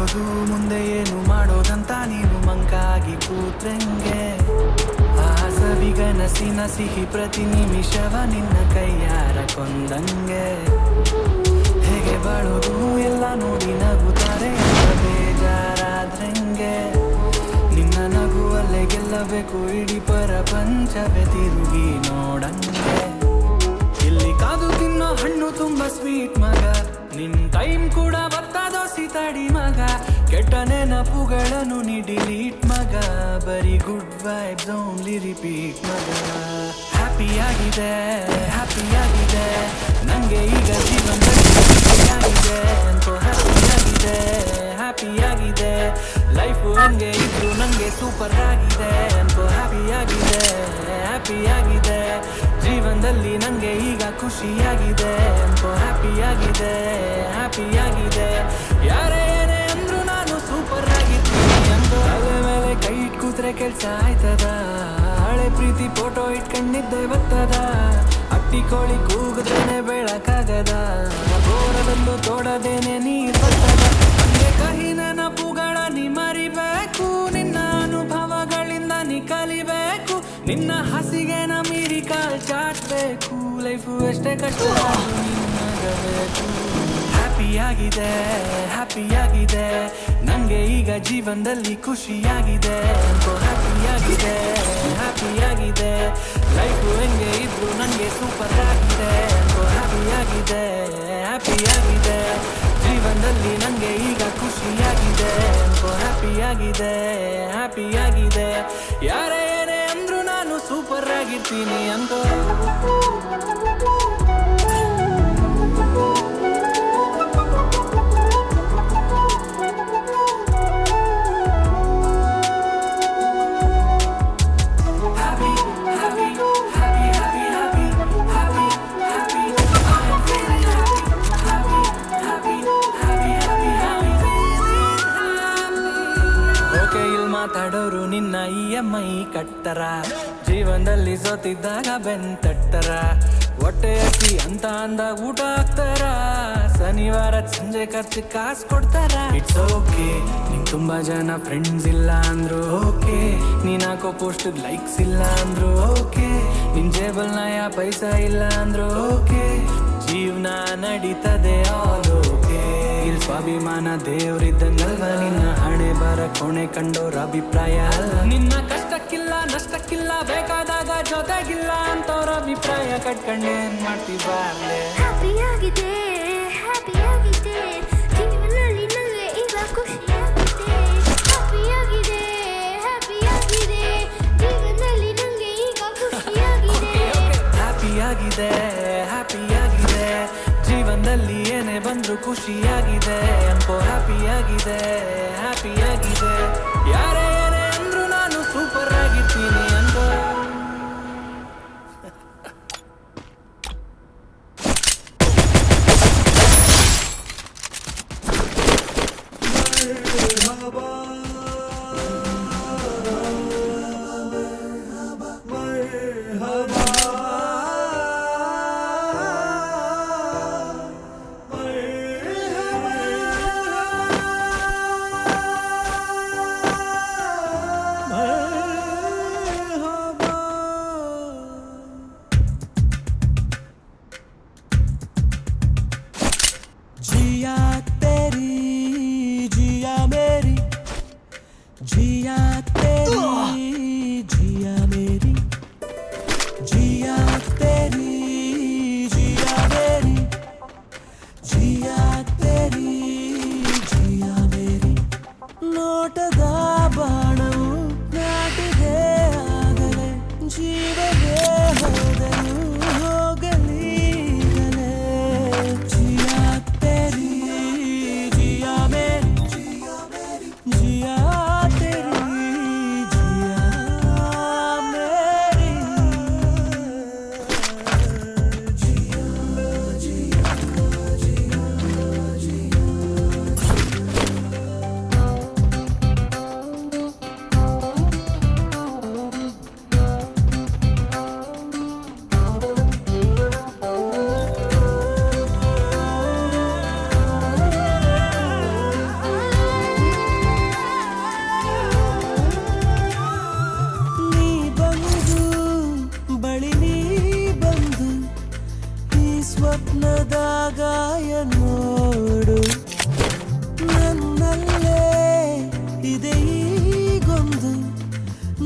ಮಾಡೋದು ಮುಂದೆ ಏನು ಮಾಡೋದಂತ ನೀನು ಮಂಕಾಗಿ ಕೂತ್ರಂಗೆ ಆ ಸವಿಗನಸಿನ ಸಿಹಿ ಪ್ರತಿ ನಿಮಿಷವ ನಿನ್ನ ಕೈಯಾರ ಕೊಂದಂಗೆ ಹೇಗೆ ಬಾಳೋದು ಎಲ್ಲ ನೋಡಿ ನಗುತ್ತಾರೆ ಅಂತ ಬೇಜಾರಾದ್ರಂಗೆ ನಿನ್ನ ನಗುವಲ್ಲೇ ಗೆಲ್ಲಬೇಕು ಇಡೀ ಪ್ರಪಂಚವೇ ತಿರುಗಿ ನೋಡಂಗೆ ಇಲ್ಲಿ ಕಾದು ತಿನ್ನೋ ಹಣ್ಣು ತುಂಬಾ ಸ್ವೀಟ್ ಮಗ ನಿನ್ ಟೈಮ್ ಕೂಡ ಬತ್ತದೋಸಿ ತಡಿ ಮಗ ಕೆಟ್ಟ ನೆನಪುಗಳನ್ನು ನೀ ಡಿಲೀಟ್ ಮಗ ಬರೀ ಗುಡ್ ವೈಬ್ಸ್ ಓನ್ಲಿ ರಿಪೀಟ್ ಮಗ ಹ್ಯಾಪಿಯಾಗಿದೆ ನಂಗೆ ಈಗ ಜೀವನದಲ್ಲಿ ಅಂತೋ ಹ್ಯಾಪಿಯಾಗಿದೆ ಲೈಫು ಹಂಗೆ ಇದ್ರು ನಂಗೆ ಸೂಪರ್ ಆಗಿದೆ ಅಂತೋ ಹ್ಯಾಪಿಯಾಗಿದೆ ಜೀವನದಲ್ಲಿ ನಂಗೆ ಈಗ ಖುಷಿಯಾಗಿದೆ ಅಂತೋ ಹ್ಯಾಪಿಯಾಗಿದೆ ಯಾರೇ ಏನೇ ಅಂದ್ರು ನಾನು ಸೂಪರ್ ಆಗಿರ್ತೀನಿ ಅಂತ ತಲೆ ಮೇಲೆ ಕೈ ಇಟ್ ಕೂತ್ರೆ ಕೆಲ್ಸ ಆಯ್ತದ ಹಳೆ ಪ್ರೀತಿ ಫೋಟೋ ಇಟ್ಕೊಂಡಿದ್ದೆ ಬರ್ತದ ಅಟ್ಟಿ ಕೋಳಿ ಕೂಗಿದ್ರೇನೆ ಬೆಳಕಾಗದ ಗೋರದಲ್ಲೂ ತೋಡದೇನೆ ನೀರ್ ಬರ್ತದ ಹಂಗೆ ಕಹಿ ನೆನಪುಗಳ ನೀ ಮರಿಬೇಕು ನಿನ್ನ ಅನುಭವಗಳಿಂದ ನೀ ಕಲಿಬೇಕು ನಿನ್ನ ಹಸಿಗೆನ ಮೀರಿ ಕಾಲ್ ಚಾಚಬೇಕು ಲೈಫು ಎಷ್ಟೇ ಕಷ್ಟ ನಿನ್ನಗಬೇಕು ಹ್ಯಾಪಿಯಾಗಿದೆ ನಂಗೆ ಈಗ ಜೀವನದಲ್ಲಿ ಖುಷಿಯಾಗಿದೆ ಅಂತೋ ಹ್ಯಾಪಿಯಾಗಿದೆ ಲೈಫು ಹೆಂಗೆ ಇದ್ರು ನಂಗೆ ಸೂಪರ್ ಆಗಿದೆ ಅಂತೋ ಹ್ಯಾಪಿಯಾಗಿದೆ ಜೀವನದಲ್ಲಿ ನಂಗೆ ಈಗ ಖುಷಿಯಾಗಿದೆ ಅಂತೋ ಹ್ಯಾಪಿಯಾಗಿದೆ ಯಾರೇ ಏನೇ ಅಂದ್ರು ನಾನು ಸೂಪರ್ ಆಗಿರ್ತೀನಿ ಅಂತೋ ಮಾತಾಡೋರು ನಿನ್ನ EMI ಕಟ್ತರ ಜೀವನದಲ್ಲಿ ಸೋತಿದ್ದಾಗ ಬೆಂತಟ್ಟರ ಹೊಟ್ಟೆ ಹಸಿ ಅಂತ ಅಂದಾಗ ಊಟ ಹಾಕ್ತಾರ ಶನಿವಾರ ಸಂಜೆ ಖರ್ಚು ಕಾಸು ಕೊಡ್ತಾರ ಇಟ್ಸ್ ಓಕೆ ನಿಂಗೆ ತುಂಬಾ ಜನ ಫ್ರೆಂಡ್ಸ್ ಇಲ್ಲ ಅಂದ್ರು ಓಕೆ ನೀನ್ ಹಾಕೋ ಪೋಸ್ಟ್ ಲೈಕ್ಸ್ ಇಲ್ಲ ಅಂದ್ರು ಓಕೆ ನಿನ್ ಜೇಬಲ್ ನಯ ಪೈಸಾ ಇಲ್ಲ ಅಂದ್ರು ಓಕೆ ಜೀವನ ನಡೀತದೆ ಆಲ್ ಓಕೆ ಇಲ್ಲಿ ಸ್ವಾಭಿಮಾನ ದೇವ್ರಿದ್ದಂಗಲ್ವ ನಿನ್ನ ಹಣೆ ಬರ ಕೊನೆ ಕಂಡೋರ ಅಭಿಪ್ರಾಯ ಅಲ್ಲ ನಿನ್ನ ಕಷ್ಟಕ್ಕಿಲ್ಲ ನಷ್ಟಕ್ಕಿಲ್ಲ ಬೇಕಾದಾಗ ಜೊತೆಗಿಲ್ಲ ಅಂತವ್ರ ಅಭಿಪ್ರಾಯ ಕಟ್ಕೊಂಡೇನ್ ಮಾಡ್ತಿದ್ದಾರಲೆ ಹ್ಯಾಪಿಯಾಗಿದೆ ಜೀವನದಲ್ಲಿ ನನಗೆ ಈಗ ಖುಷಿಯಾಗಿದೆ ಹ್ಯಾಪಿಯಾಗಿದೆ ಜೀವನದಲ್ಲಿ ನನಗೆ ಈಗ ಖುಷಿಯಾಗಿದೆ ಹ್ಯಾಪಿಯಾಗಿದೆ ಜೀವನದಲ್ಲಿ ಏನೇ ಬಂದ್ರು ಖುಷಿಯಾಗಿದೆ ಅನ್ಕೋ ಹ್ಯಾಪಿಯಾಗಿದೆ ಯಾರೇ ಏನೇ ಅಂದ್ರು ನಾನು ಸೂಪರ್ ಆಗಿರ್ತೀನಿ ಅನ್ಕೋ जिया तेरी जिया मेरी ಗಾಯ ನೋಡು ನನ್ನಲ್ಲೇ ಇದೆ ಈಗೊಂದು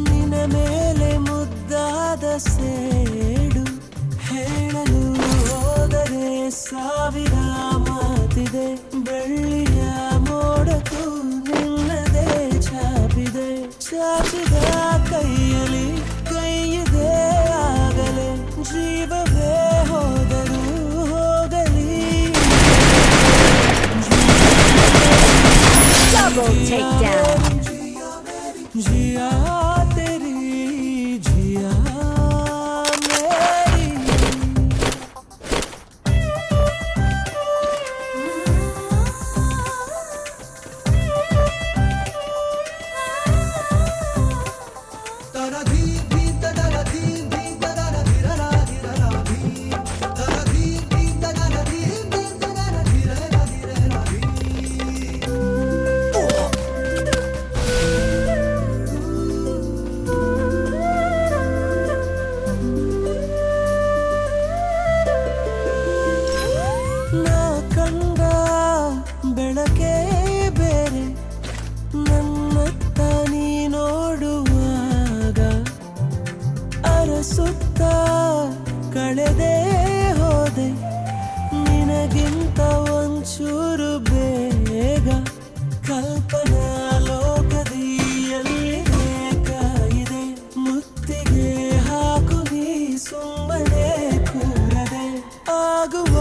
ನಿನ್ನ ಮೇಲೆ ಮುದ್ದಾದ ಸೇಡು ಹೇಳಲು ಹೋದರೆ ಸಾವಿರ ಮಾತಿದೆ ಬೆಳ್ಳಿಯ ಮೋಡಕ್ಕೂ ನಿನ್ನದೇ ಚಾಪಿದೆ ಚಾಚಿದ ಕೈಯಲ್ಲಿ ಕೈಯಿದೆ ಆಗಲೇ ಜೀವವೇ ಹೋದರೂ ಹೋಗಲಿ Double takedown. जिया तेरी जिया मेरी ನಾ ಕಂಡ ಬೆಳಕೆ ಬೇರೆ ನನ್ನತ್ತ ನೀ ನೋಡುವಾಗ ಅರಸುತ್ತ ಕಳೆದೇ ಹೋದೆ ನಿನಗಿಂತ ಒಂಚೂರು ಬೇಗ ಕಲ್ಪನಾ ಲೋಕದಿ ಎಲ್ಲಿದೆ ಕಾಯಿದೆ ಮುತ್ತಿಗೆ ಹಾಕು ನೀ ಸುಮ್ಮನೆ ಕೂರದೆ ಆಗುವ